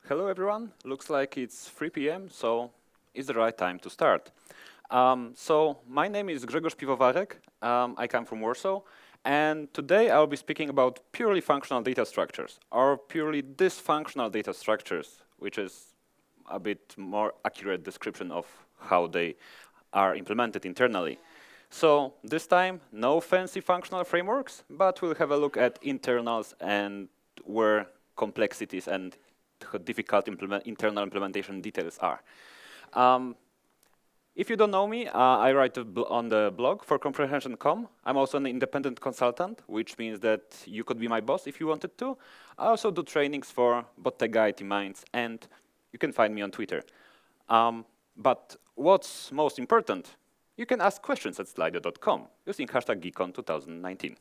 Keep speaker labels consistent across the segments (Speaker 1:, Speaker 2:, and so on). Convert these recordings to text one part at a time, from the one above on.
Speaker 1: hello everyone. Looks like it's 3 p.m., so it's the right time to start. So my name is Grzegorz Piwowarek. I come from Warsaw, and today I'll be speaking about purely functional data structures, or purely dysfunctional data structures, which is a bit more accurate description of how they are implemented internally. So this time, no fancy functional frameworks, but we'll have a look at internals and where complexities and difficult internal implementation details are. If you don't know me, I write on the blog for comprehension.com. I'm also an independent consultant, which means that you could be my boss if you wanted to. I also do trainings for Bottega, IT Minds, and you can find me on Twitter. But what's most important, you can ask questions at slido.com using hashtag GeeCON 2019.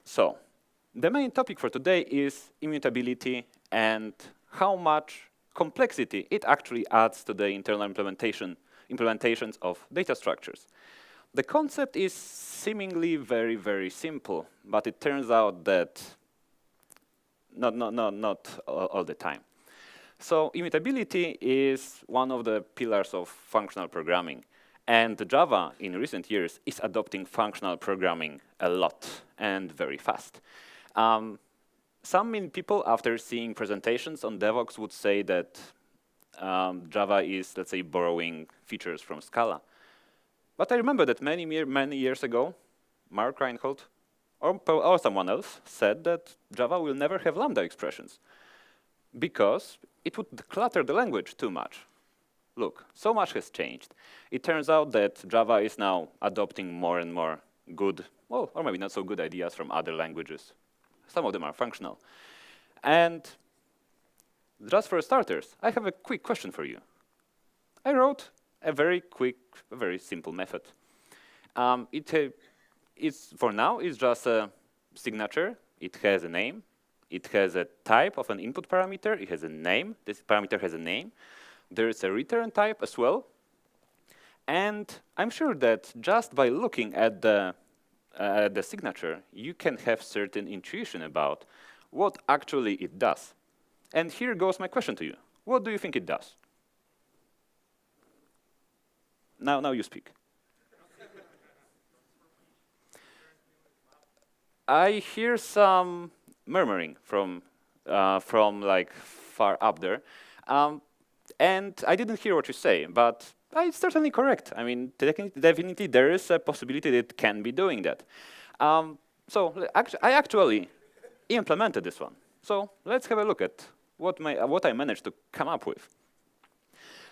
Speaker 1: So, the main topic for today is immutability and how much complexity it actually adds to the internal implementations of data structures. The concept is seemingly very, very simple, but it turns out that not all the time. So immutability is one of the pillars of functional programming. And Java, in recent years, is adopting functional programming a lot and very fast. Some people, after seeing presentations on DevOps, would say that Java is, let's say, borrowing features from Scala. But I remember that many years ago, Mark Reinhold or someone else said that Java will never have Lambda expressions because it would clutter the language too much. Look, so much has changed. It turns out that Java is now adopting more and more good, well, or maybe not so good ideas from other languages. Some of them are functional. And just for starters, I have a quick question for you. I wrote a very quick, very simple method. For now, it's just a signature. It has a name. It has a type of an input parameter. It has a name. This parameter has a name. There is a return type as well. And I'm sure that just by looking at the signature, you can have certain intuition about what actually it does. And here goes my question to you. What do you think it does? Now you speak. I hear some murmuring from like far up there. And I didn't hear what you say, but it's certainly correct. I mean, definitely there is a possibility that it can be doing that. So I actually implemented this one. So let's have a look at what I managed to come up with.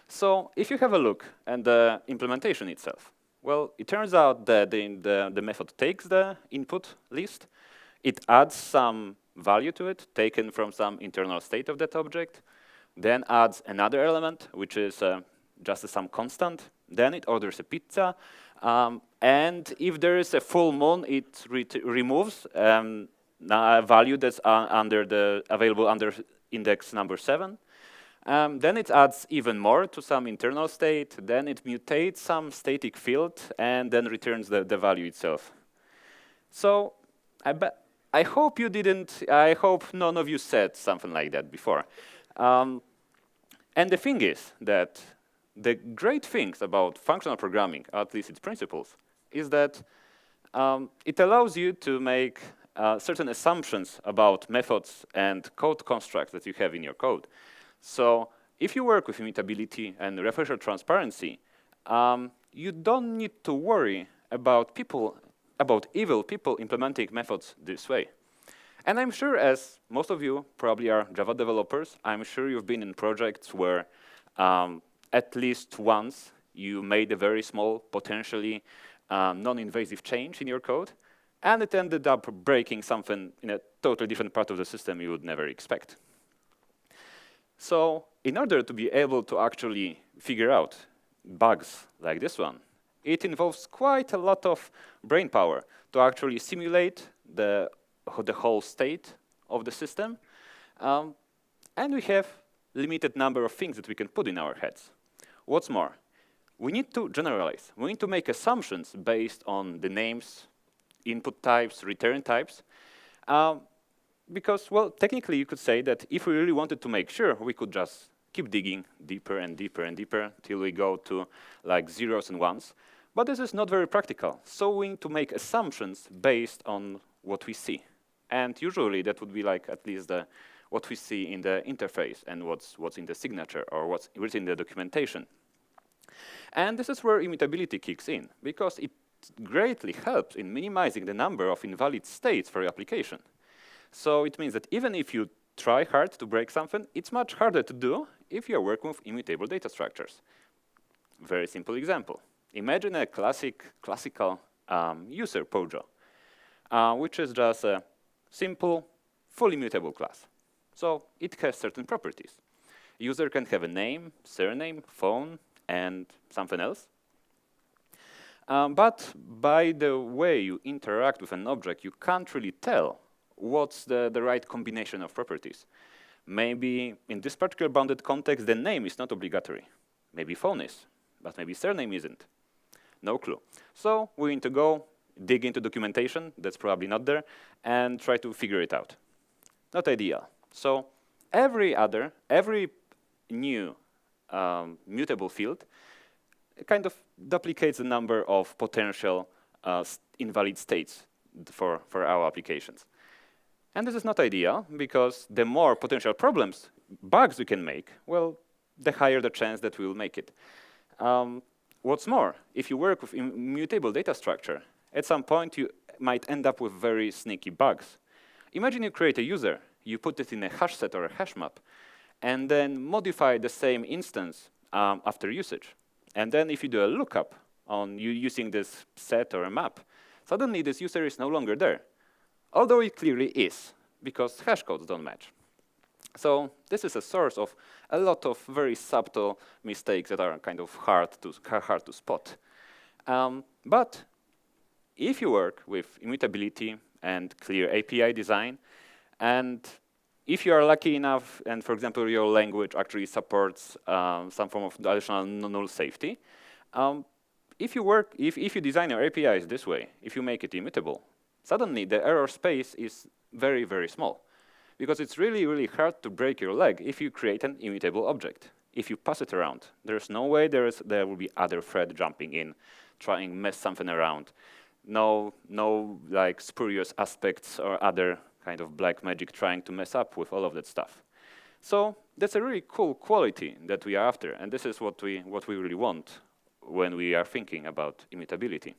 Speaker 1: So if you have a look at the implementation itself, well, it turns out that the method takes the input list. It adds some value to it, taken from some internal state of that object, then adds another element, which is just some constant. Then it orders a pizza. And if there is a full moon, it removes a value that's available under index number 7. Then it adds even more to some internal state. Then it mutates some static field and then returns the value itself. So I hope you didn't. I hope none of you said something like that before. And the thing is that the great things about functional programming, at least its principles, is that it allows you to make certain assumptions about methods and code constructs that you have in your code. So if you work with immutability and refresher transparency, you don't need to worry about evil people implementing methods this way. And I'm sure, as most of you probably are Java developers, I'm sure you've been in projects where at least once you made a very small, potentially non-invasive change in your code, and it ended up breaking something in a totally different part of the system you would never expect. So in order to be able to actually figure out bugs like this one, it involves quite a lot of brain power to actually simulate the whole state of the system. And we have limited number of things that we can put in our heads. What's more, we need to generalize. We need to make assumptions based on the names, input types, return types. Because, well, technically you could say that if we really wanted to make sure, we could just keep digging deeper and deeper and deeper till we go to like zeros and ones. But this is not very practical. So we need to make assumptions based on what we see. And usually that would be like at least what we see in the interface and what's in the signature or what's written in the documentation. And this is where immutability kicks in, because it greatly helps in minimizing the number of invalid states for your application. So it means that even if you try hard to break something, it's much harder to do if you're working with immutable data structures. Very simple example. Imagine a classical user POJO, which is just a simple, fully mutable class. So it has certain properties. User can have a name, surname, phone, and something else. But by the way you interact with an object, you can't really tell what's the right combination of properties. Maybe in this particular bounded context, the name is not obligatory. Maybe phone is, but maybe surname isn't. No clue. So we need to go dig into documentation, that's probably not there, and try to figure it out. Not ideal. So every new mutable field kind of duplicates the number of potential invalid states for our applications. And this is not ideal, because the more potential problems, bugs we can make, well, the higher the chance that we will make it. What's more, if you work with immutable data structure, at some point you might end up with very sneaky bugs. Imagine you create a user, you put it in a hash set or a hash map, and then modify the same instance after usage. And then if you do a lookup on you using this set or a map, suddenly this user is no longer there. Although it clearly is, because hash codes don't match. So this is a source of a lot of very subtle mistakes that are kind of hard to spot. But if you work with immutability and clear API design, and if you are lucky enough, and for example your language actually supports some form of additional null safety, if you design your APIs this way, if you make it immutable, suddenly the error space is very, very small. Because it's really, really hard to break your leg if you create an immutable object. If you pass it around, there's no way there will be other thread jumping in, trying to mess something around. No like spurious aspects or other kind of black magic trying to mess up with all of that stuff. So that's a really cool quality that we are after, and this is what we really want when we are thinking about immutability.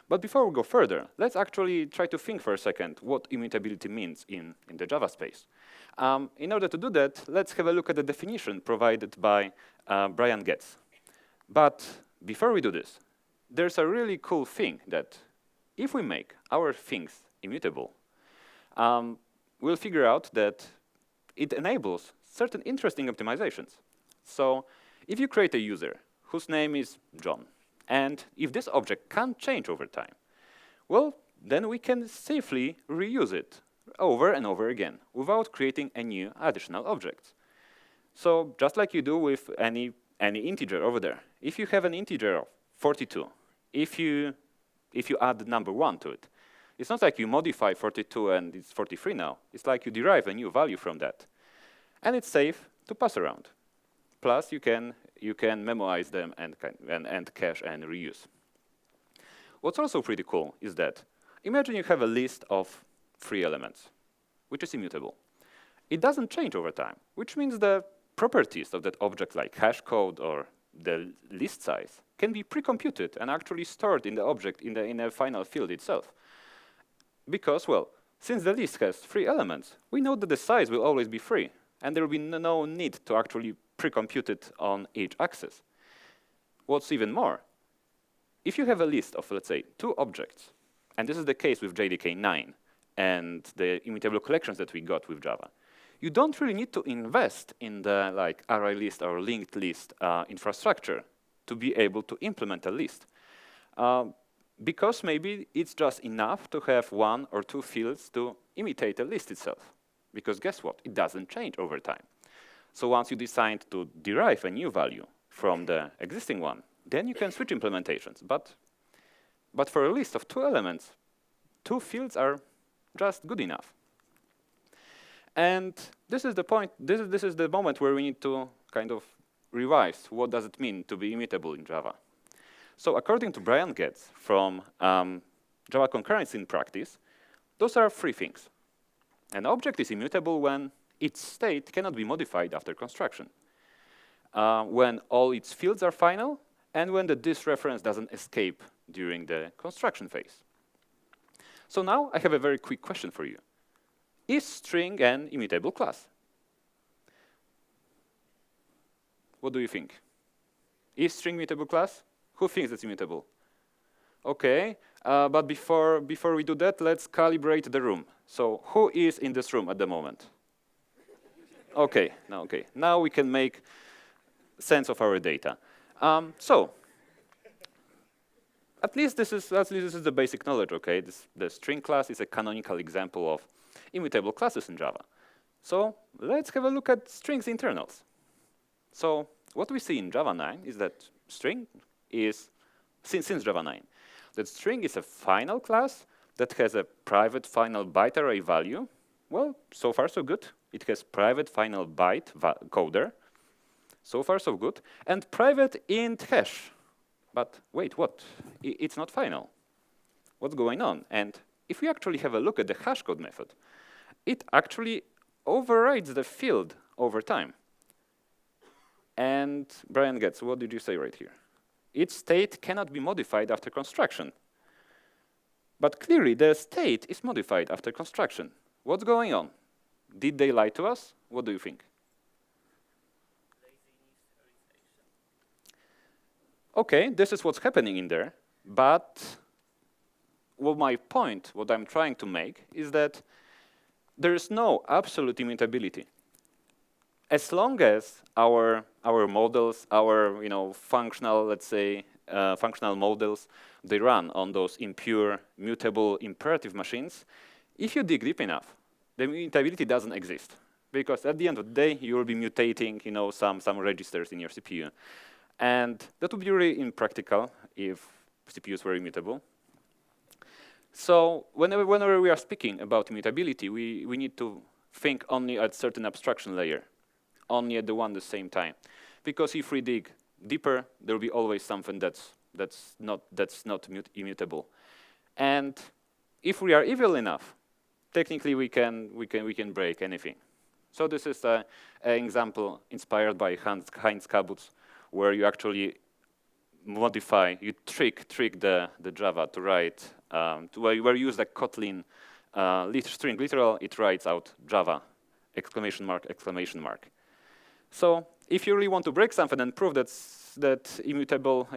Speaker 1: But before we go further, let's actually try to think for a second what immutability means in the Java space. In order to do that, let's have a look at the definition provided by Brian Getz. But before we do this, there's a really cool thing that if we make our things immutable, we'll figure out that it enables certain interesting optimizations. So if you create a user whose name is John, and if this object can't change over time, well, then we can safely reuse it over and over again without creating a new additional object. So just like you do with any integer over there, if you have an integer of 42, if you add the number 1 to it, it's not like you modify 42 and it's 43 now. It's like you derive a new value from that. And it's safe to pass around. Plus, you can memorize them and cache and reuse. What's also pretty cool is that imagine you have a list of 3 elements, which is immutable. It doesn't change over time, which means the properties of that object, like hash code or the list size, can be pre-computed and actually stored in the object in a final field itself. Because, well, since the list has 3 elements, we know that the size will always be 3, and there will be no need to actually pre-compute it on each axis. What's even more, if you have a list of, let's say, 2 objects, and this is the case with JDK 9 and the immutable collections that we got with Java, you don't really need to invest in the like ArrayList or linked list infrastructure to be able to implement a list. Because maybe it's just enough to have 1 or 2 fields to imitate a list itself. Because guess what? It doesn't change over time. So once you decide to derive a new value from the existing one, then you can switch implementations. But for a list of 2 elements, 2 fields are just good enough. And this is the point, this is the moment where we need to kind of revise what does it mean to be immutable in Java. So according to Brian Getz from Java concurrency in practice, those are three things. An object is immutable when its state cannot be modified after construction, when all its fields are final, and when the this reference doesn't escape during the construction phase. So now I have a very quick question for you. Is string an immutable class? What do you think? Is string immutable class? Who thinks it's immutable? Okay, but before we do that, let's calibrate the room. So who is in this room at the moment? Okay, now we can make sense of our data. So at least this is the basic knowledge. Okay, the string class is a canonical example of immutable classes in Java. So let's have a look at strings internals. So what we see in Java 9 is that string is, since Java 9, that string is a final class that has a private final byte array value. Well, so far so good. It has private final byte coder. So far so good. And private int hash. But wait, what? It's not final. What's going on? And if we actually have a look at the hashcode method, it actually overrides the field over time. And Brian Getz, what did you say right here? Its state cannot be modified after construction. But clearly, the state is modified after construction. What's going on? Did they lie to us? What do you think? Okay, this is what's happening in there. But my point, what I'm trying to make, is that there is no absolute immutability. As long as our models, our functional, let's say, functional models, they run on those impure, mutable, imperative machines, if you dig deep enough, the immutability doesn't exist. Because at the end of the day, you will be mutating some registers in your CPU. And that would be really impractical if CPUs were immutable. So whenever we are speaking about immutability, we need to think only at certain abstraction layer, only at the same time. Because if we dig deeper, there will be always something that's not immutable. And if we are evil enough, technically we can break anything. So this is an example inspired by Heinz Kabutz, where you actually modify, you trick the Java to write, where you use the Kotlin string literal, it writes out Java, exclamation mark. So if you really want to break something and prove that immutable,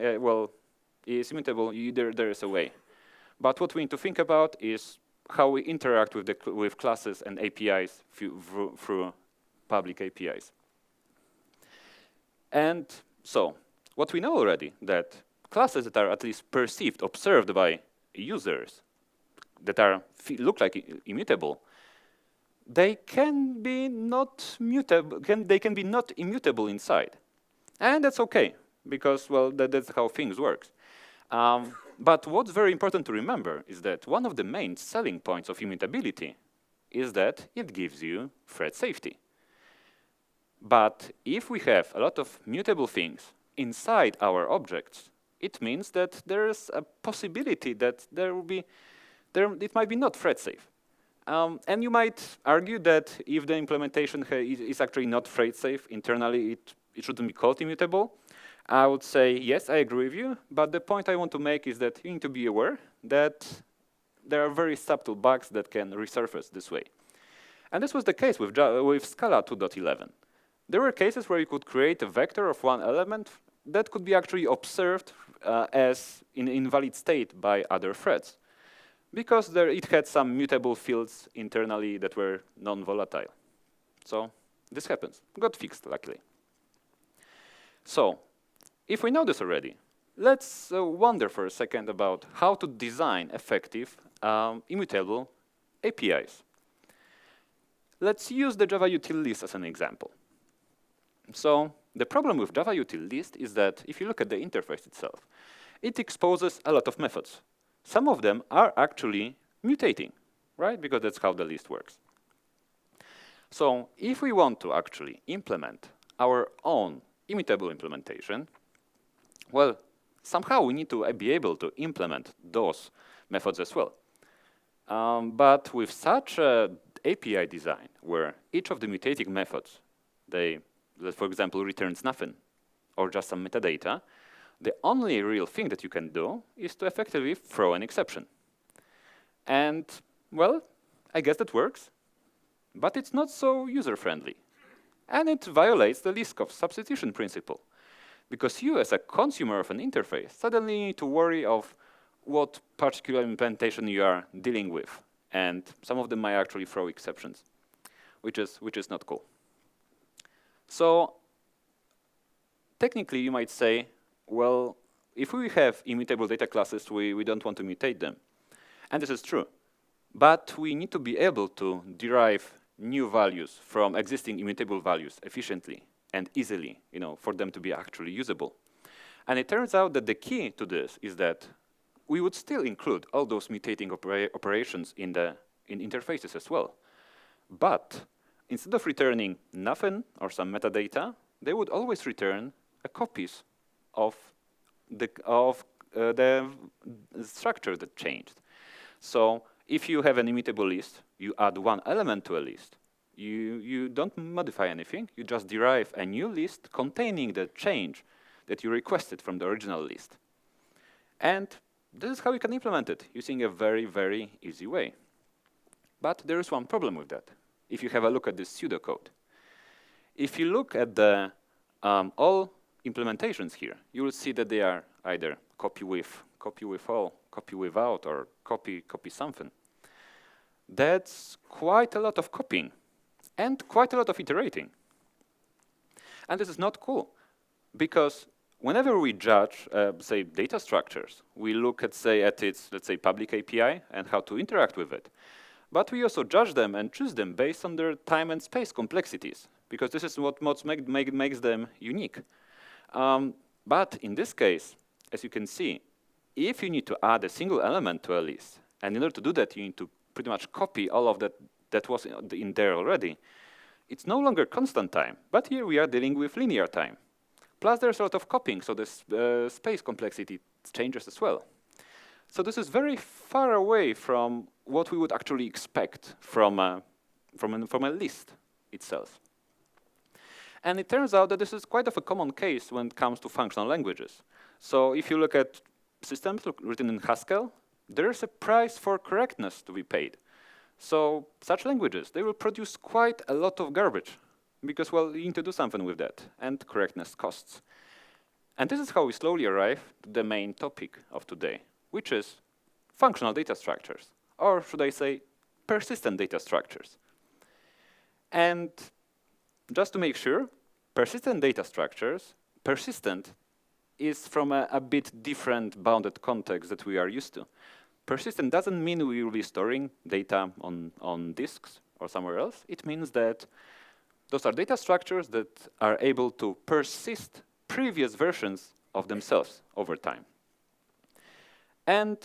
Speaker 1: is immutable, there is a way. But what we need to think about is how we interact with classes and APIs through public APIs. And so what we know already, that classes that are at least perceived, observed by users, that look like immutable, they can be not mutable. They can be not immutable inside, and that's okay because that's how things work. But what's very important to remember is that one of the main selling points of immutability is that it gives you thread safety. But if we have a lot of mutable things inside our objects, it means that there is a possibility that it might be not thread safe. And you might argue that if the implementation is actually not thread safe internally, it shouldn't be called immutable. I would say, yes, I agree with you, but the point I want to make is that you need to be aware that there are very subtle bugs that can resurface this way. And this was the case with Scala 2.11. There were cases where you could create a vector of one element that could be actually observed as in invalid state by other threads, because it had some mutable fields internally that were non-volatile. So this happens. Got fixed, luckily. So if we know this already, let's wonder for a second about how to design effective immutable APIs. Let's use the Java util list as an example. So the problem with Java util list is that if you look at the interface itself, it exposes a lot of methods. Some of them are actually mutating, right? Because that's how the list works. So if we want to actually implement our own immutable implementation, well, somehow we need to be able to implement those methods as well. But with such an API design, where each of the mutating methods, that for example returns nothing, or just some metadata, the only real thing that you can do is to effectively throw an exception. And, well, I guess that works, but it's not so user-friendly. And it violates the least cost substitution principle, because you, as a consumer of an interface, suddenly need to worry of what particular implementation you are dealing with. And some of them might actually throw exceptions, which is not cool. So technically, you might say, well, if we have immutable data classes, we don't want to mutate them. And this is true. But we need to be able to derive new values from existing immutable values efficiently and easily, for them to be actually usable. And it turns out that the key to this is that we would still include all those mutating operations in interfaces as well. But instead of returning nothing or some metadata, they would always return a copies of the structure that changed. So if you have an immutable list, you add one element to a list. You don't modify anything. You just derive a new list containing the change that you requested from the original list. And this is how you can implement it using a very, very easy way. But there is one problem with that. If you have a look at this pseudocode, if you look at the all implementations here, you will see that they are either copy with all, copy without, or copy something. That's quite a lot of copying and quite a lot of iterating. And this is not cool, because whenever we judge, say, data structures, we look at, its, let's say, public API and how to interact with it. But we also judge them and choose them based on their time and space complexities, because this is what makes them unique. But in this case, as you can see, if you need to add a single element to a list, and in order to do that, you need to pretty much copy all of that was in there already, it's no longer constant time, but here we are dealing with linear time. Plus there's a lot of copying, so the space complexity changes as well. So this is very far away from what we would actually expect from a list itself. And it turns out that this is quite of a common case when it comes to functional languages. So if you look at systems written in Haskell, there's a price for correctness to be paid. So such languages, they will produce quite a lot of garbage because, well, you need to do something with that, and correctness costs. And this is how we slowly arrive to the main topic of today, which is functional data structures, or should I say, persistent data structures. And just to make sure, persistent data structures, persistent is from a bit different bounded context that we are used to. Persistent doesn't mean we will be storing data on disks or somewhere else. It means that those are data structures that are able to persist previous versions of themselves over time. And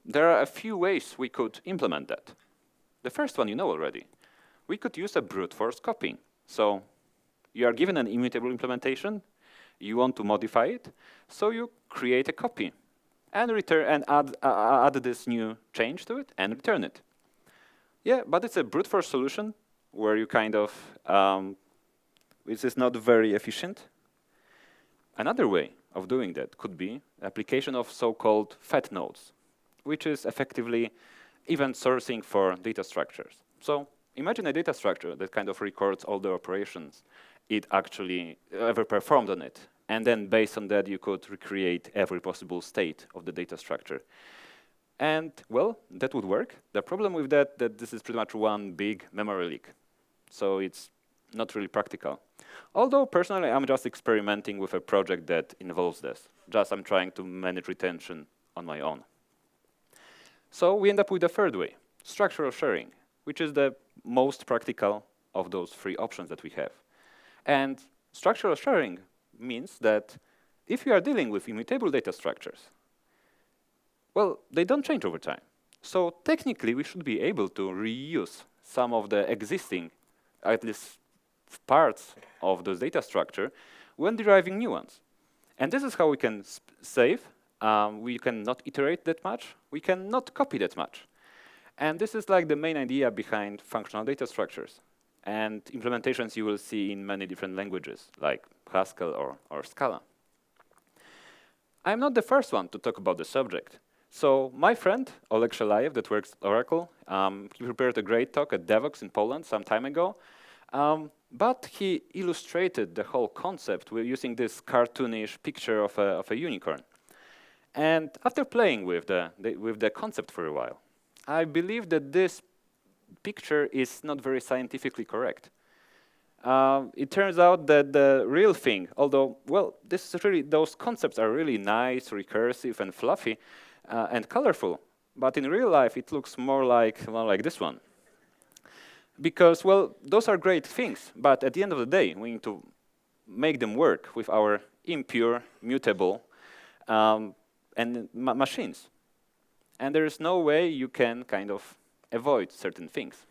Speaker 1: there are a few ways we could implement that. The first one you know already. We could use a brute force copying. So you are given an immutable implementation, you want to modify it, so you create a copy and return and add this new change to it and return it. Yeah, but it's a brute force solution where you kind of, this is not very efficient. Another way of doing that could be application of so-called fat nodes, which is effectively event sourcing for data structures. So imagine a data structure that kind of records all the operations it actually ever performed on it. And then based on that, you could recreate every possible state of the data structure. And, well, that would work. The problem with that this is pretty much one big memory leak. So it's not really practical. Although, personally, I'm just experimenting with a project that involves this. Just I'm trying to manage retention on my own. So we end up with the third way, structural sharing, which is the most practical of those three options that we have. And structural sharing means that if you are dealing with immutable data structures, well, they don't change over time. So technically, we should be able to reuse some of the existing at least parts of those data structure, when deriving new ones. And this is how we can save. We can not iterate that much. We can not copy that much. And this is like the main idea behind functional data structures. And implementations you will see in many different languages, like Haskell or Scala. I'm not the first one to talk about the subject. So my friend, Oleg Shalayev, that works at Oracle, he prepared a great talk at Devox in Poland some time ago. But he illustrated the whole concept with using this cartoonish picture of a unicorn. And after playing with the concept for a while, I believe that this picture is not very scientifically correct. It turns out that the real thing, although, well, those concepts are really nice, recursive, and fluffy, and colorful, but in real life it looks more like this one. Because, well, those are great things, but at the end of the day, we need to make them work with our impure, mutable machines. And there is no way you can kind of avoid certain things.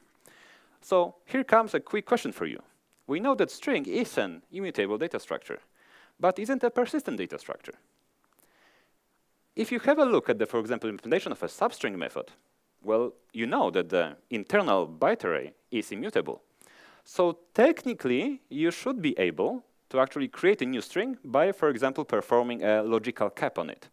Speaker 1: So here comes a quick question for you. We know that string is an immutable data structure, but isn't a persistent data structure. If you have a look at for example, implementation of a substring method, well, you know that the internal byte array is immutable. So technically, you should be able to actually create a new string by, for example, performing a logical cap on it.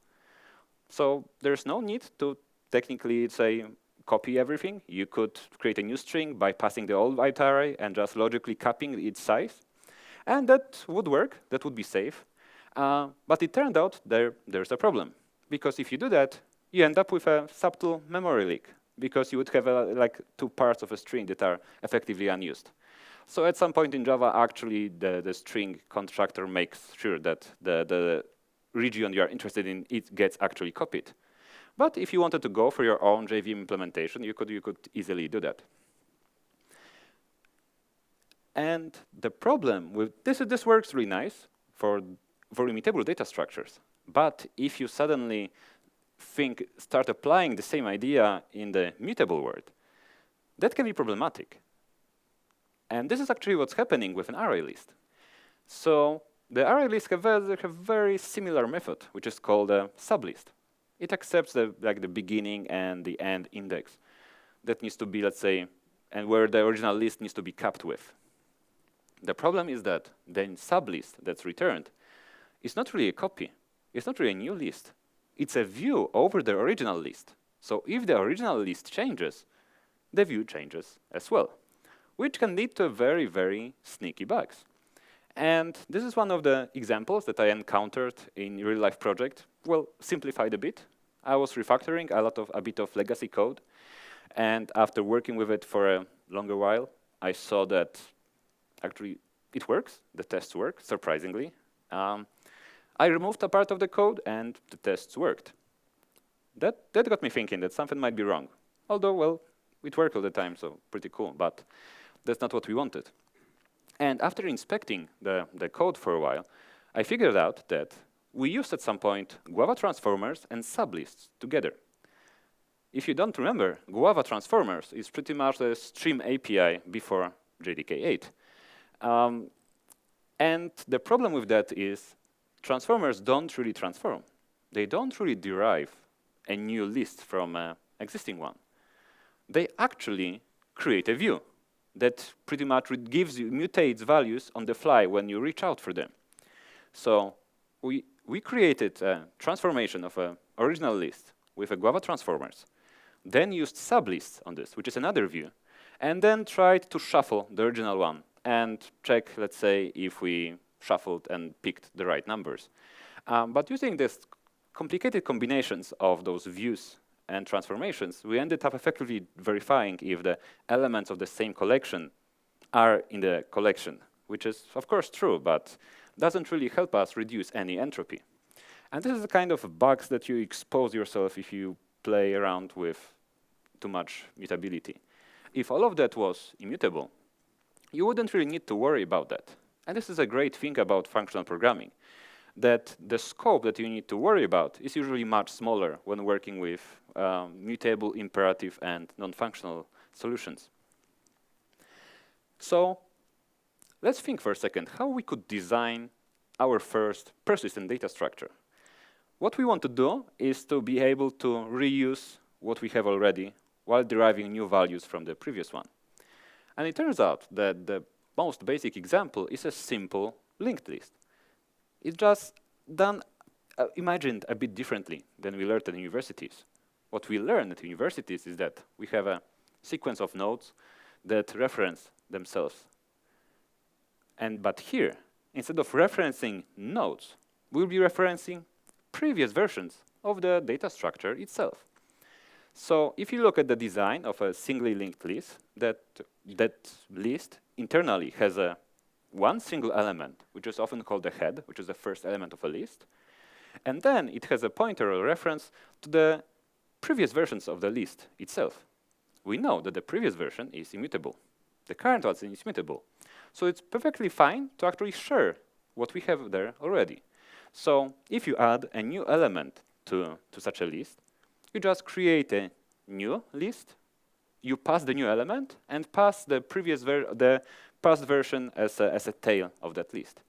Speaker 1: So there's no need to technically, say, copy everything. You could create a new string by passing the old byte array and just logically capping its size. And that would work. That would be safe. But it turned out there's a problem. Because if you do that, you end up with a subtle memory leak, because you would have like two parts of a string that are effectively unused. So at some point in Java, actually, the string constructor makes sure that the region you are interested in it gets actually copied. But if you wanted to go for your own JVM implementation, you could easily do that. And the problem with this works really nice for immutable data structures. But if you suddenly start applying the same idea in the mutable world, that can be problematic. And this is actually what's happening with an ArrayList. So the ArrayList have a very similar method, which is called a sublist. It accepts the beginning and the end index. That needs to be, let's say, and where the original list needs to be capped with. The problem is that the sublist that's returned is not really a copy. It's not really a new list. It's a view over the original list. So if the original list changes, the view changes as well, which can lead to very, very sneaky bugs. And this is one of the examples that I encountered in a real-life project. Well, simplified a bit. I was refactoring a bit of legacy code. And after working with it for a longer while, I saw that actually it works. The tests work, surprisingly. I removed a part of the code, and the tests worked. That got me thinking that something might be wrong. Although, well, it worked all the time, so pretty cool. But that's not what we wanted. And after inspecting the code for a while, I figured out that we used at some point Guava transformers and sublists together. If you don't remember, Guava transformers is pretty much the stream API before JDK8. And the problem with that is transformers don't really transform. They don't really derive a new list from an existing one. They actually create a view that pretty much mutates values on the fly when you reach out for them. So we created a transformation of an original list with a Guava transformers, then used sublists on this, which is another view, and then tried to shuffle the original one and check, let's say, if we shuffled and picked the right numbers. But using this complicated combinations of those views and transformations, we ended up effectively verifying if the elements of the same collection are in the collection, which is, of course, true, but doesn't really help us reduce any entropy. And this is the kind of bugs that you expose yourself if you play around with too much mutability. If all of that was immutable, you wouldn't really need to worry about that. And this is a great thing about functional programming, that the scope that you need to worry about is usually much smaller when working with mutable, imperative, and non-functional solutions. So let's think for a second how we could design our first persistent data structure. What we want to do is to be able to reuse what we have already while deriving new values from the previous one. And it turns out that the most basic example is a simple linked list. It's just done, imagined a bit differently than we learned at universities. What we learn at universities is that we have a sequence of nodes that reference themselves. But here, instead of referencing nodes, we'll be referencing previous versions of the data structure itself. So if you look at the design of a singly linked list, that list internally has one single element, which is often called the head, which is the first element of a list. And then it has a pointer or reference to the previous versions of the list itself. We know that the previous version is immutable. The current one is immutable. So it's perfectly fine to actually share what we have there already. So if you add a new element to such a list, you just create a new list, you pass the new element, and pass the past version as a tail of that list.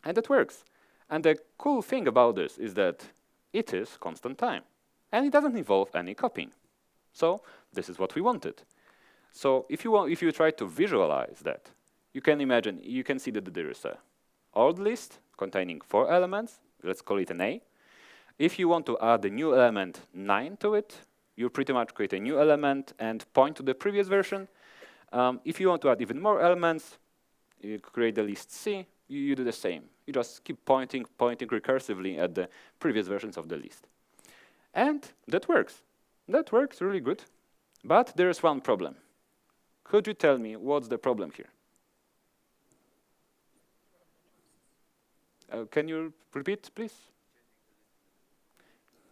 Speaker 1: And that works. And the cool thing about this is that it is constant time. And it doesn't involve any copying. So this is what we wanted. So if you try to visualize that, you can imagine, you can see that there is a old list containing 4 elements. Let's call it an A. If you want to add a new element 9 to it, you pretty much create a new element and point to the previous version. If you want to add even more elements, you create the list C, you do the same. You just keep pointing recursively at the previous versions of the list. And that works. That works really good. But there is one problem. Could you tell me what's the problem here? Can you repeat, please?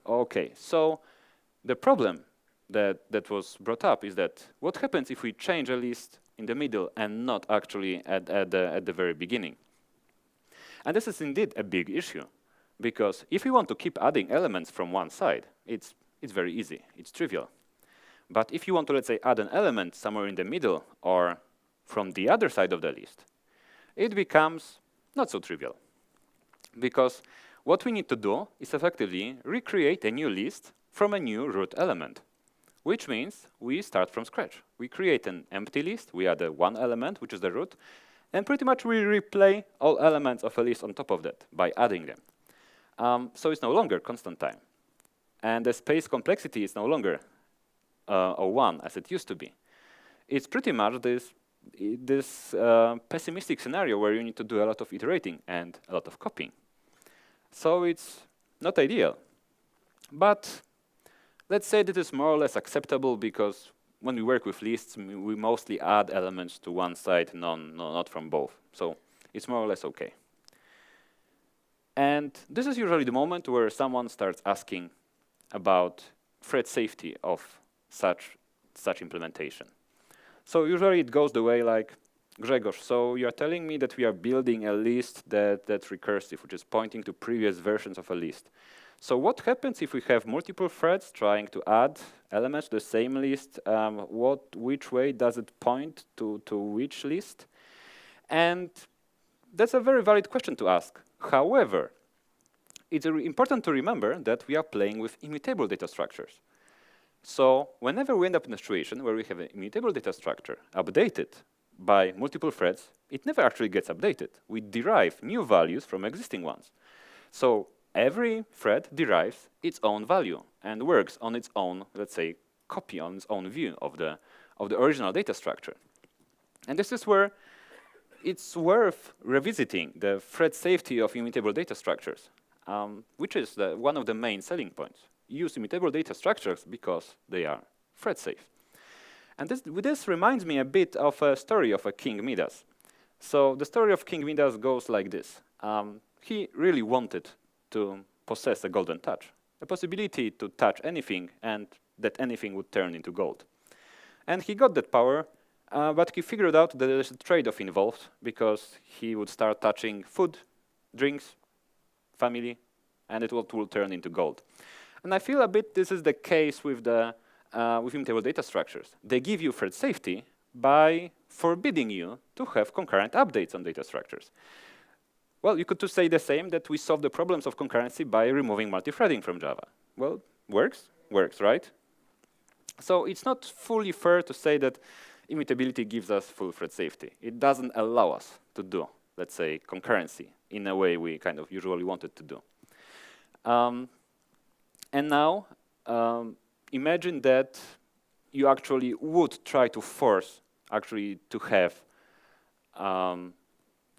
Speaker 1: Okay, so the problem that was brought up is that what happens if we change a list in the middle and not actually at the very beginning? And this is indeed a big issue, because if we want to keep adding elements from one side, it's very easy, it's trivial. But if you want to, let's say, add an element somewhere in the middle or from the other side of the list, it becomes not so trivial. Because what we need to do is effectively recreate a new list from a new root element, which means we start from scratch. We create an empty list, we add one element, which is the root, and pretty much we replay all elements of a list on top of that by adding them. So it's no longer constant time. And the space complexity is no longer O1 as it used to be. It's pretty much this pessimistic scenario where you need to do a lot of iterating and a lot of copying. So it's not ideal. But let's say that it's more or less acceptable, because when we work with lists, we mostly add elements to one side, not from both. So it's more or less okay. And this is usually the moment where someone starts asking about thread safety of such implementation. So usually it goes the way like, Grzegorz, so you're telling me that we are building a list that's recursive, which is pointing to previous versions of a list. So what happens if we have multiple threads trying to add elements to the same list? Which way does it point to which list? And that's a very valid question to ask. However, it's important to remember that we are playing with immutable data structures. So whenever we end up in a situation where we have an immutable data structure updated by multiple threads, it never actually gets updated. We derive new values from existing ones. So every thread derives its own value and works on its own, let's say, copy, on its own view of the original data structure. And this is where it's worth revisiting the thread safety of immutable data structures, which is one of the main selling points. Use immutable data structures because they are thread safe. And this reminds me a bit of a story of a King Midas. So the story of King Midas goes like this. He really wanted to possess a golden touch, a possibility to touch anything and that anything would turn into gold. And he got that power, but he figured out that there's a trade-off involved, because he would start touching food, drinks, family, and it will turn into gold. And I feel a bit this is the case with immutable data structures. They give you thread safety by forbidding you to have concurrent updates on data structures. Well, you could just say the same, that we solve the problems of concurrency by removing multi-threading from Java. Well, works, right? So it's not fully fair to say that immutability gives us full thread safety. It doesn't allow us to do, let's say, concurrency in a way we kind of usually wanted to do. And now, imagine that you actually would try to force actually to have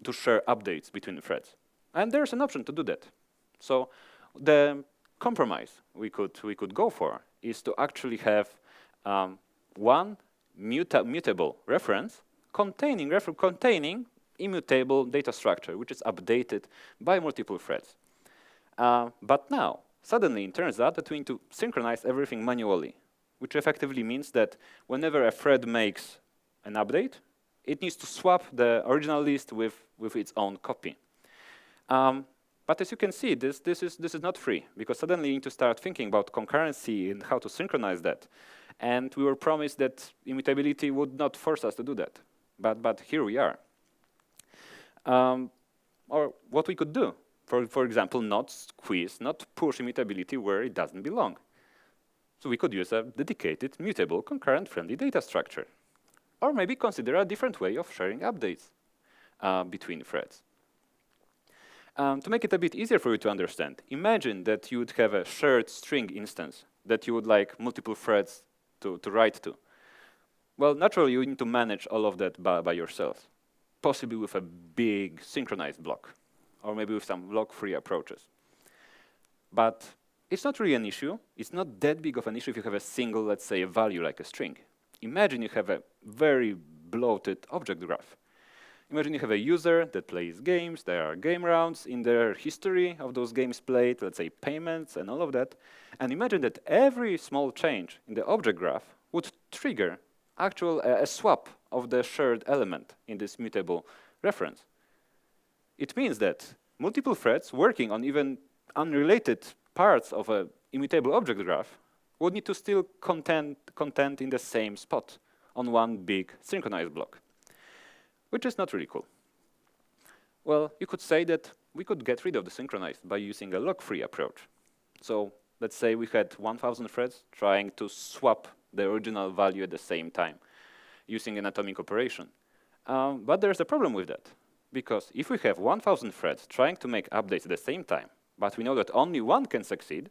Speaker 1: to share updates between threads. And there's an option to do that. So the compromise we could go for is to actually have one mutable reference containing immutable data structure, which is updated by multiple threads. But now, suddenly it turns out that we need to synchronize everything manually, which effectively means that whenever a thread makes an update, it needs to swap the original list with its own copy. But as you can see, this is not free, because suddenly you need to start thinking about concurrency and how to synchronize that. And we were promised that immutability would not force us to do that. But here we are. Or what we could do, for example, not squeeze, not push immutability where it doesn't belong. So we could use a dedicated, mutable, concurrent-friendly data structure. Or maybe consider a different way of sharing updates between threads. To make it a bit easier for you to understand, imagine that you would have a shared string instance that you would like multiple threads to write to. Well, naturally, you need to manage all of that by yourself, possibly with a big synchronized block, or maybe with some block-free approaches. But it's not really an issue. It's not that big of an issue if you have a single, let's say, a value like a string. Imagine you have a very bloated object graph. Imagine you have a user that plays games, there are game rounds in their history of those games played, let's say payments and all of that. And imagine that every small change in the object graph would trigger a swap of the shared element in this mutable reference. It means that multiple threads working on even unrelated parts of an immutable object graph would need to still content in the same spot on one big synchronized block, which is not really cool. Well, you could say that we could get rid of the synchronized by using a log-free approach. So let's say we had 1,000 threads trying to swap the original value at the same time using an atomic operation. But there's a problem with that, because if we have 1,000 threads trying to make updates at the same time, but we know that only one can succeed,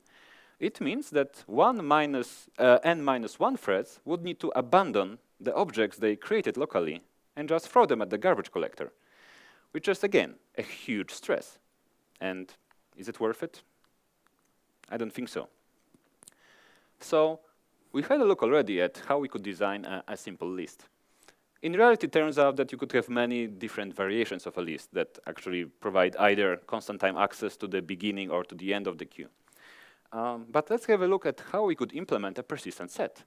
Speaker 1: it means that n-1 threads would need to abandon the objects they created locally and just throw them at the garbage collector, which is, again, a huge stress. And is it worth it? I don't think so. So we had a look already at how we could design a simple list. In reality, it turns out that you could have many different variations of a list that actually provide either constant time access to the beginning or to the end of the queue. But let's have a look at how we could implement a persistent set.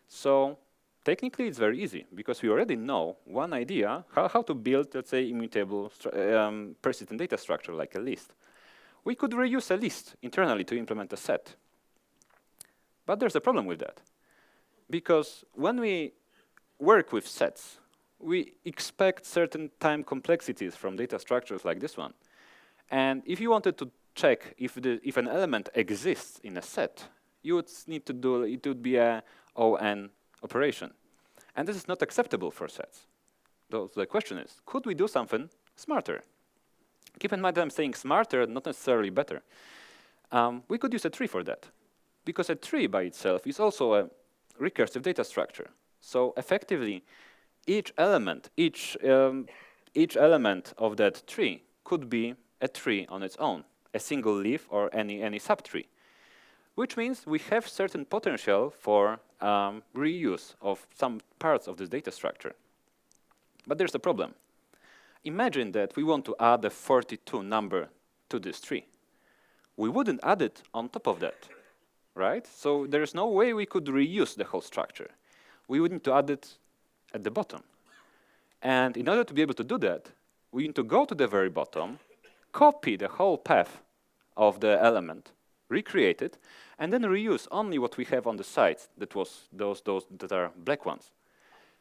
Speaker 1: So technically, it's very easy, because we already know one idea how to build, let's say, immutable persistent data structure like a list. We could reuse a list internally to implement a set. But there's a problem with that, because when we work with sets, we expect certain time complexities from data structures like this one. And if you wanted to check if an element exists in a set, you would need to do it would be a ON operation. And this is not acceptable for sets. So the question is, could we do something smarter? Keep in mind that I'm saying smarter, not necessarily better. We could use a tree for that, because a tree by itself is also a recursive data structure. So effectively, each element of that tree could be a tree on its own, a single leaf or any subtree, which means we have certain potential for reuse of some parts of this data structure. But there's a problem. Imagine that we want to add a 42 number to this tree. We wouldn't add it on top of that, right? So there's no way we could reuse the whole structure. We would need to add it at the bottom. And in order to be able to do that, we need to go to the very bottom, copy the whole path of the element, recreate it, and then reuse only what we have on the sides, that was those that are black ones.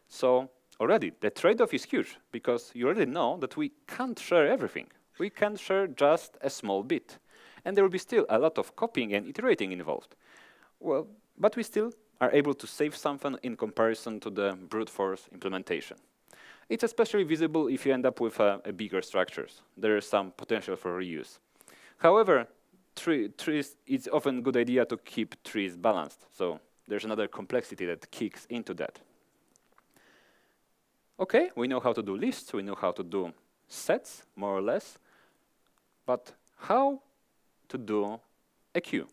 Speaker 1: So already, the trade-off is huge, because you already know that we can't share everything. We can share just a small bit. And there will be still a lot of copying and iterating involved. Well, but we still are able to save something in comparison to the brute force implementation. It's especially visible if you end up with bigger structures. There is some potential for reuse. However, trees, it's often a good idea to keep trees balanced. So there's another complexity that kicks into that. Okay, we know how to do lists, we know how to do sets, more or less. But how to do a queue?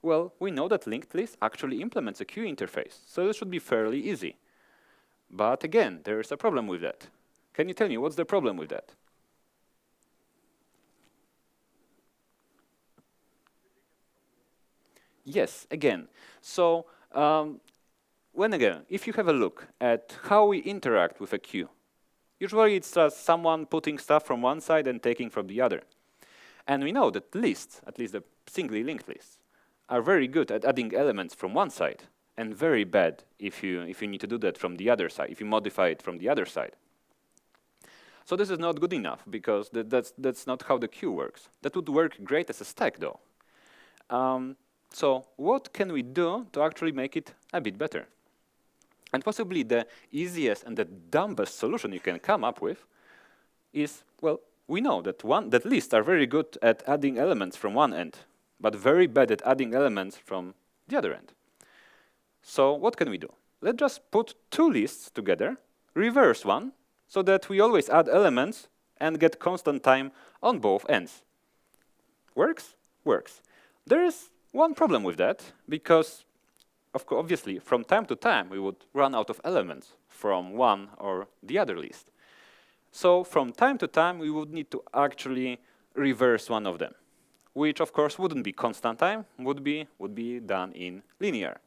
Speaker 1: Well, we know that linked list actually implements a queue interface, so this should be fairly easy. But again, there is a problem with that. Can you tell me what's the problem with that? Yes, again. So if you have a look at how we interact with a queue, usually it's just someone putting stuff from one side and taking from the other. And we know that lists, at least the singly linked lists, are very good at adding elements from one side, and very bad if you need to do that from the other side, if you modify it from the other side. So this is not good enough, because that's not how the queue works. That would work great as a stack, though. So what can we do to actually make it a bit better? And possibly the easiest and the dumbest solution you can come up with is, well, we know that lists are very good at adding elements from one end, but very bad at adding elements from the other end. So what can we do? Let's just put two lists together, reverse one, so that we always add elements and get constant time on both ends. Works? Works. There is one problem with that, because obviously from time to time we would run out of elements from one or the other list. So from time to time we would need to actually reverse one of them, which of course wouldn't be constant time, would be done in linear.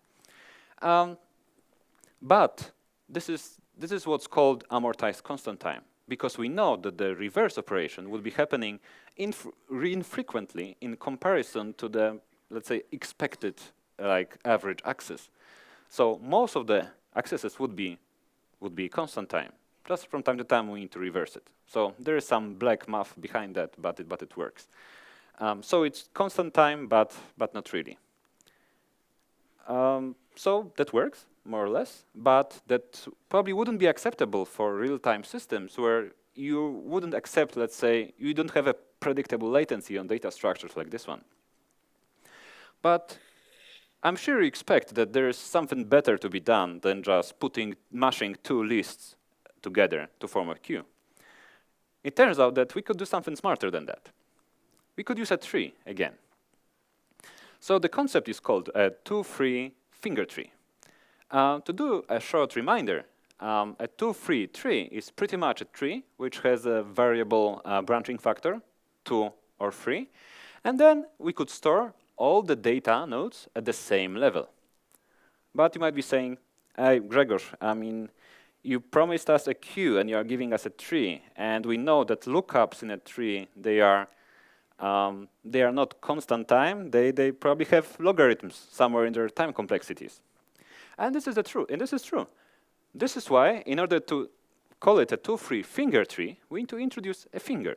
Speaker 1: But this is what's called amortized constant time, because we know that the reverse operation will be happening infrequently in comparison to the, let's say, expected average access. So most of the accesses would be constant time. Just from time to time we need to reverse it. So there is some black math behind that, but it works. So it's constant time, but not really. So that works, more or less, but that probably wouldn't be acceptable for real-time systems where you wouldn't accept, let's say, you don't have a predictable latency on data structures like this one. But I'm sure you expect that there is something better to be done than just mashing two lists together to form a queue. It turns out that we could do something smarter than that. We could use a tree again. So the concept is called a two-free finger tree. To do a short reminder, a two-free tree is pretty much a tree which has a variable branching factor, 2 or 3, and then we could store all the data nodes at the same level. But you might be saying, hey, Grzegorz, I mean, you promised us a queue and you are giving us a tree, and we know that lookups in a tree, they are not constant time, they probably have logarithms somewhere in their time complexities. And this is true. This is why, in order to call it a two-free finger tree, we need to introduce a finger,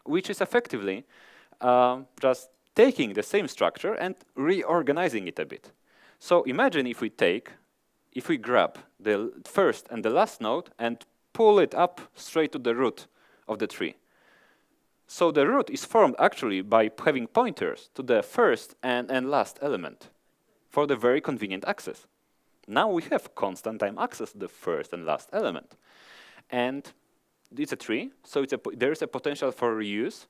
Speaker 1: which is effectively just taking the same structure and reorganizing it a bit. So imagine if we grab the first and the last node and pull it up straight to the root of the tree. So the root is formed actually by having pointers to the first and last element for the very convenient access. Now we have constant time access to the first and last element. And it's a tree, so there is a potential for reuse.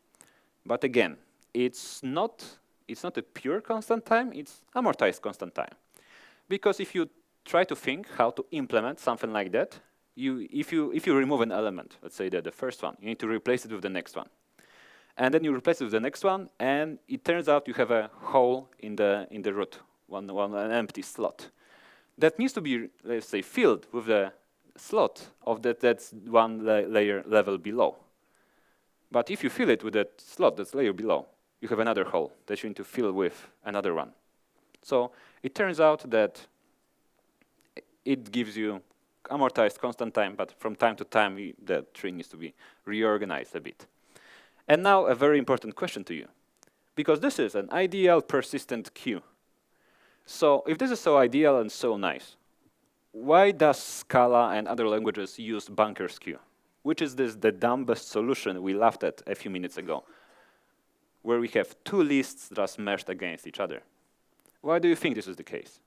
Speaker 1: But again, it's not a pure constant time, it's amortized constant time. Because if you try to think how to implement something like that, if you remove an element, let's say the first one, you need to replace it with the next one. And then you replace it with the next one, and it turns out you have a hole in the root, an empty slot. That needs to be, let's say, filled with the slot of that's one layer level below. But if you fill it with that slot that's layer below, you have another hole that you need to fill with another one. So it turns out that it gives you amortized constant time, but from time to time, the tree needs to be reorganized a bit. And now a very important question to you, because this is an ideal persistent queue. So if this is so ideal and so nice, why does Scala and other languages use bunker's queue? Which is the dumbest solution we laughed at a few minutes ago, where we have two lists just meshed against each other. Why do you think this is the case?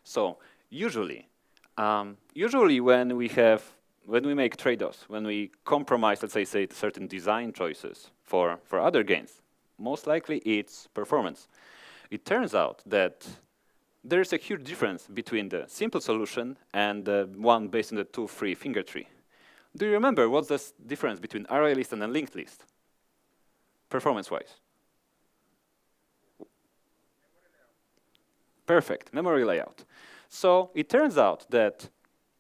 Speaker 1: So usually when we make trade-offs, when we compromise, let's say certain design choices for other gains, most likely it's performance. It turns out that there's a huge difference between the simple solution and the one based on the 2-3 finger tree. Do you remember what's the difference between ArrayList and a linked list, performance-wise? Perfect, memory layout. So it turns out that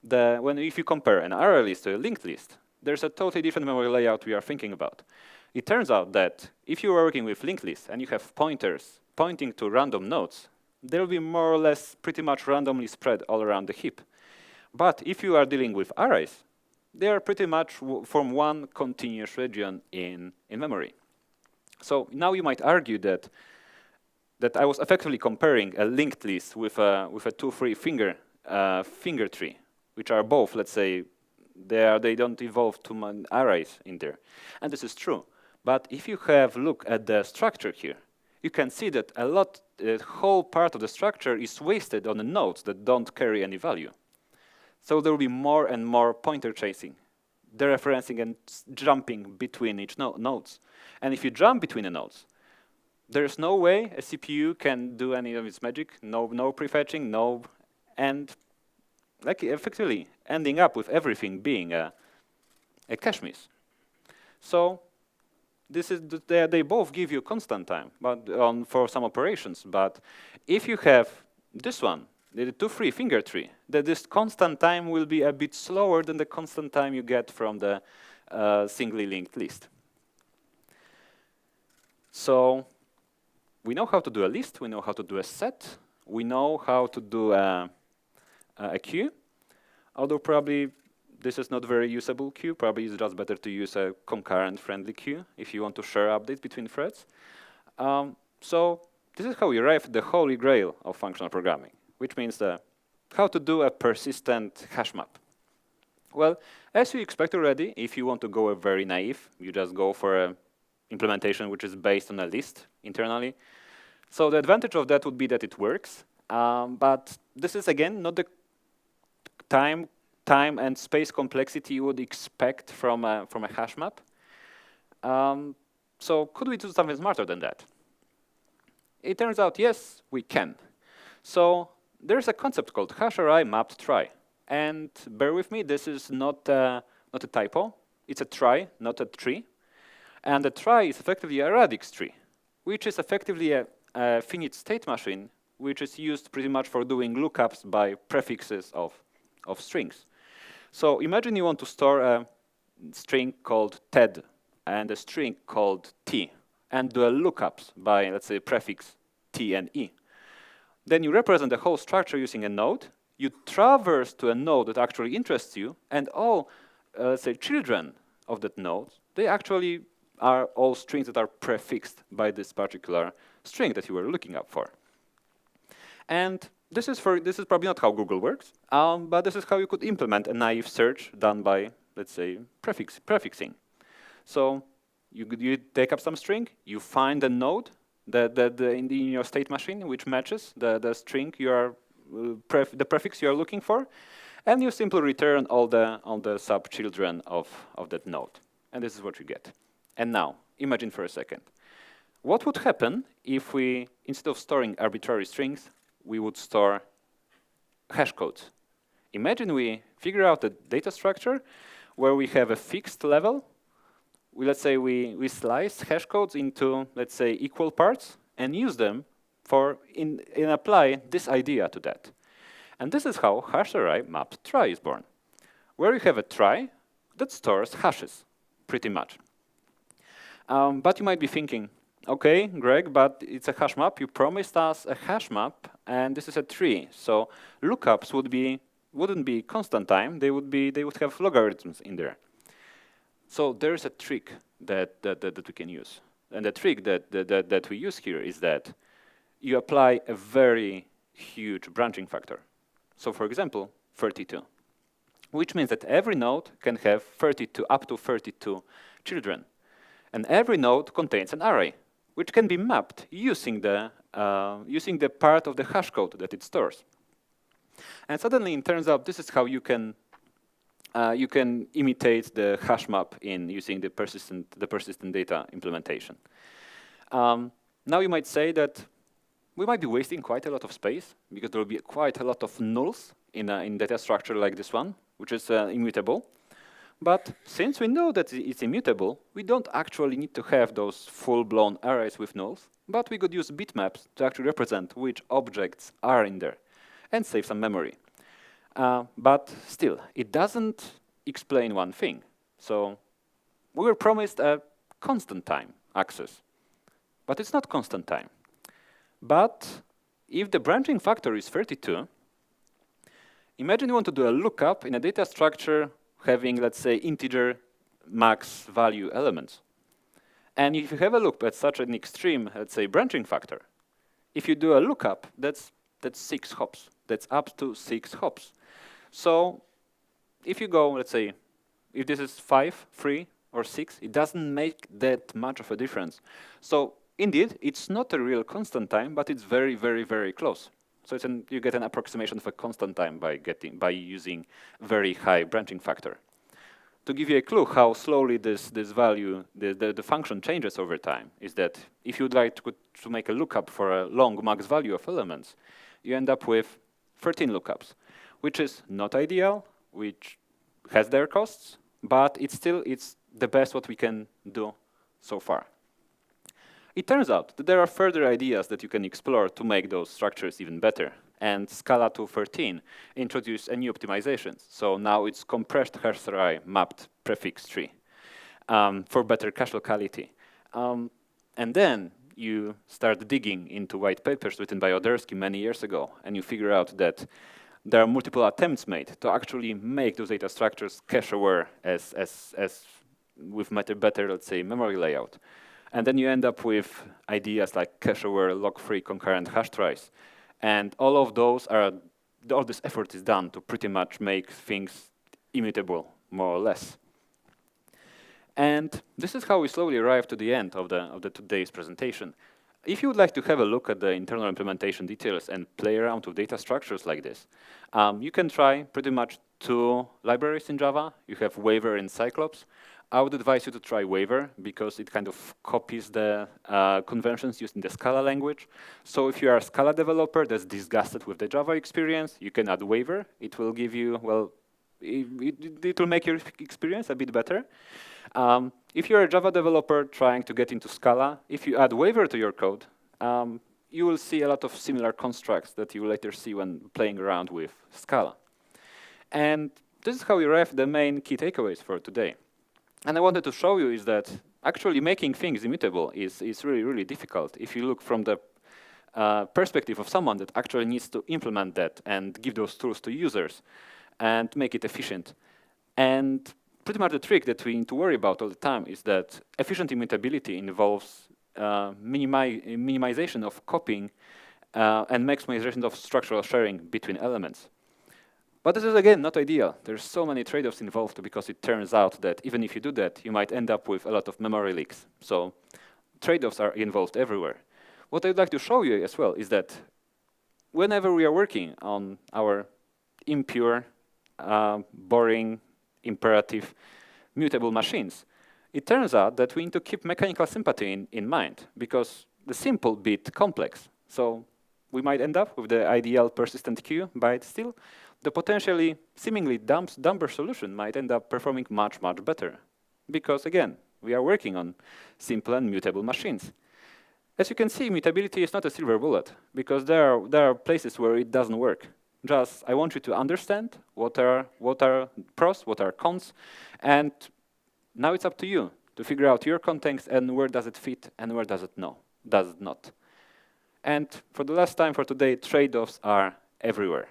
Speaker 1: if you compare an ArrayList to a linked list, there's a totally different memory layout we are thinking about. It turns out that if you are working with linked lists and you have pointers pointing to random nodes, they'll be more or less pretty much randomly spread all around the heap. But if you are dealing with arrays, they are pretty much from one continuous region in memory. So now you might argue that I was effectively comparing a linked list with a 2-3 finger tree, which are both, let's say, they don't involve too many arrays in there. And this is true. But if you have a look at the structure here, you can see that the whole part of the structure is wasted on the nodes that don't carry any value. So there will be more and more pointer chasing, dereferencing and jumping between each nodes. And if you jump between the nodes, there's no way a CPU can do any of its magic, no prefetching, and like effectively ending up with everything being a cache miss. So they both give you constant time for some operations, but if you have this one, the 2-3 finger tree, this constant time will be a bit slower than the constant time you get from the singly linked list. So we know how to do a list, we know how to do a set, we know how to do a queue, although probably this is not a very usable queue. Probably it's just better to use a concurrent-friendly queue if you want to share updates between threads. So this is how we arrive at the holy grail of functional programming, which means how to do a persistent hash map. Well, as you expect already, if you want to go very naive, you just go for an implementation which is based on a list internally. So the advantage of that would be that it works, but this is, again, not the time and space complexity you would expect from a hash map. So could we do something smarter than that? It turns out, yes, we can. So there's a concept called hash array mapped trie. And bear with me, this is not a typo. It's a trie, not a tree. And the trie is effectively a radix tree, which is effectively a finite state machine, which is used pretty much for doing lookups by prefixes of strings. So imagine you want to store a string called TED and a string called T, and do a lookups by, let's say, prefix T and E. Then you represent the whole structure using a node. You traverse to a node that actually interests you, and all, let's say, children of that node, they actually are all strings that are prefixed by this particular string that you were looking up for. And this is probably not how Google works, but this is how you could implement a naive search done by, let's say, prefixing. So you take up some string, you find a node in your state machine which matches the string you are the prefix you are looking for, and you simply return all the sub-children of that node. And this is what you get. And now, imagine for a second. What would happen if we, instead of storing arbitrary strings, we would store hash codes? Imagine we figure out a data structure where we have a fixed level. Let's say we slice hash codes into, let's say, equal parts and use them and apply this idea to that. And this is how hash array mapped trie is born, where you have a trie that stores hashes, pretty much. But you might be thinking, Okay, Greg, but it's a hash map. You promised us a hash map, and this is a tree. So lookups wouldn't be constant time. They would have logarithms in there. So there is a trick that we can use, and the trick that we use here is that you apply a very huge branching factor. So for example, 32, which means that every node can have 32 up to 32 children, and every node contains an array, which can be mapped using the part of the hash code that it stores. And suddenly it turns out this is how you can imitate the hash map in using the persistent data implementation. Now you might say that we might be wasting quite a lot of space because there will be quite a lot of nulls in data structure like this one, which is immutable. But since we know that it's immutable, we don't actually need to have those full-blown arrays with nulls, but we could use bitmaps to actually represent which objects are in there and save some memory. But still, it doesn't explain one thing. So we were promised a constant time access, but it's not constant time. But if the branching factor is 32, imagine you want to do a lookup in a data structure having, let's say, integer max value elements. And if you have a look at such an extreme, let's say, branching factor, if you do a lookup, that's 6 hops. That's up to 6 hops. So if you go, let's say, if this is 5, 3, or 6, it doesn't make that much of a difference. So indeed, it's not a real constant time, but it's very, very, very close. So you get an approximation of a constant time by using very high branching factor. To give you a clue how slowly this value, the function changes over time, is that if you'd like to make a lookup for a long max value of elements, you end up with 13 lookups, which is not ideal, which has their costs, but it's the best what we can do so far. It turns out that there are further ideas that you can explore to make those structures even better. And Scala 2.13 introduced a new optimization. So now it's compressed hash array mapped prefix tree for better cache locality. And then you start digging into white papers written by Odersky many years ago, and you figure out that there are multiple attempts made to actually make those data structures cache-aware as with better, let's say, memory layout. And then you end up with ideas like cache-aware log-free concurrent hash tries. And all this effort is done to pretty much make things immutable, more or less. And this is how we slowly arrive to the end of today's presentation. If you would like to have a look at the internal implementation details and play around with data structures like this, you can try pretty much 2 libraries in Java. You have Waiver and Cyclops. I would advise you to try Waiver because it kind of copies the conventions used in the Scala language. So if you are a Scala developer that's disgusted with the Java experience, you can add Waiver. It will give you, well, it will make your experience a bit better. If you're a Java developer trying to get into Scala, if you add Waiver to your code, you will see a lot of similar constructs that you will later see when playing around with Scala. And this is how we arrive at the main key takeaways for today. And I wanted to show you is that actually making things immutable is really, really difficult if you look from the perspective of someone that actually needs to implement that and give those tools to users and make it efficient. And pretty much the trick that we need to worry about all the time is that efficient immutability involves minimization of copying and maximization of structural sharing between elements. But this is, again, not ideal. There's so many trade-offs involved because it turns out that even if you do that, you might end up with a lot of memory leaks. So trade-offs are involved everywhere. What I'd like to show you as well is that whenever we are working on our impure, boring, imperative, mutable machines, it turns out that we need to keep mechanical sympathy in mind because the simple beat complex. So we might end up with the ideal persistent queue, but still, the potentially seemingly dumber solution might end up performing much, much better. Because again, we are working on simple and mutable machines. As you can see, mutability is not a silver bullet, because there are places where it doesn't work. Just, I want you to understand what are pros, what are cons, and now it's up to you to figure out your context and where does it fit and where does it not. And for the last time for today, trade-offs are everywhere.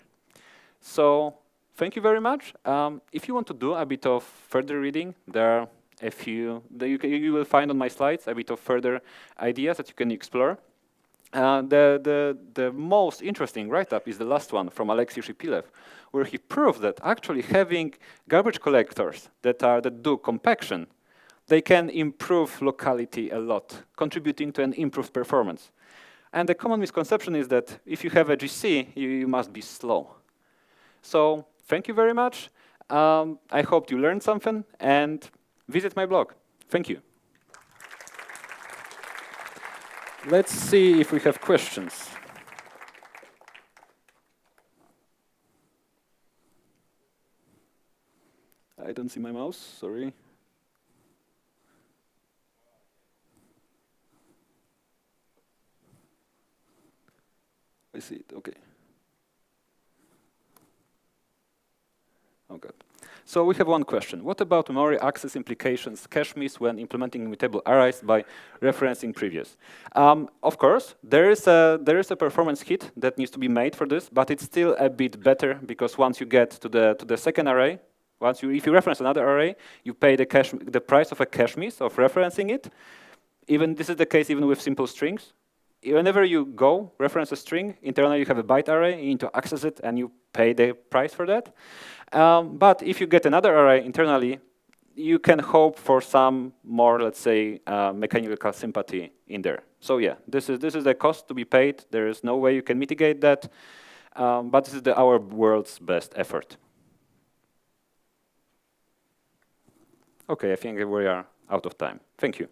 Speaker 1: So thank you very much. If you want to do a bit of further reading, there are a few that you will find on my slides, a bit of further ideas that you can explore. The most interesting write-up is the last one from Alexei Shipilev, where he proved that actually having garbage collectors that do compaction, they can improve locality a lot, contributing to an improved performance. And the common misconception is that if you have a GC, you must be slow. So thank you very much. I hope you learned something, and visit my blog. Thank you. Let's see if we have questions. I don't see my mouse, sorry. I see it, okay. Oh, God. So we have one question. What about memory access implications, cache miss when implementing immutable arrays by referencing previous? Of course, there is a performance hit that needs to be made for this, but it's still a bit better because once you get to the second array, if you reference another array, you pay the price of a cache miss of referencing it. This is the case even with simple strings. Whenever you go reference a string, internally you have a byte array, you need to access it, and you pay the price for that. But if you get another array internally, you can hope for some more, let's say, mechanical sympathy in there. So yeah, this is the cost to be paid. There is no way you can mitigate that, but this is our world's best effort. Okay, I think we are out of time. Thank you.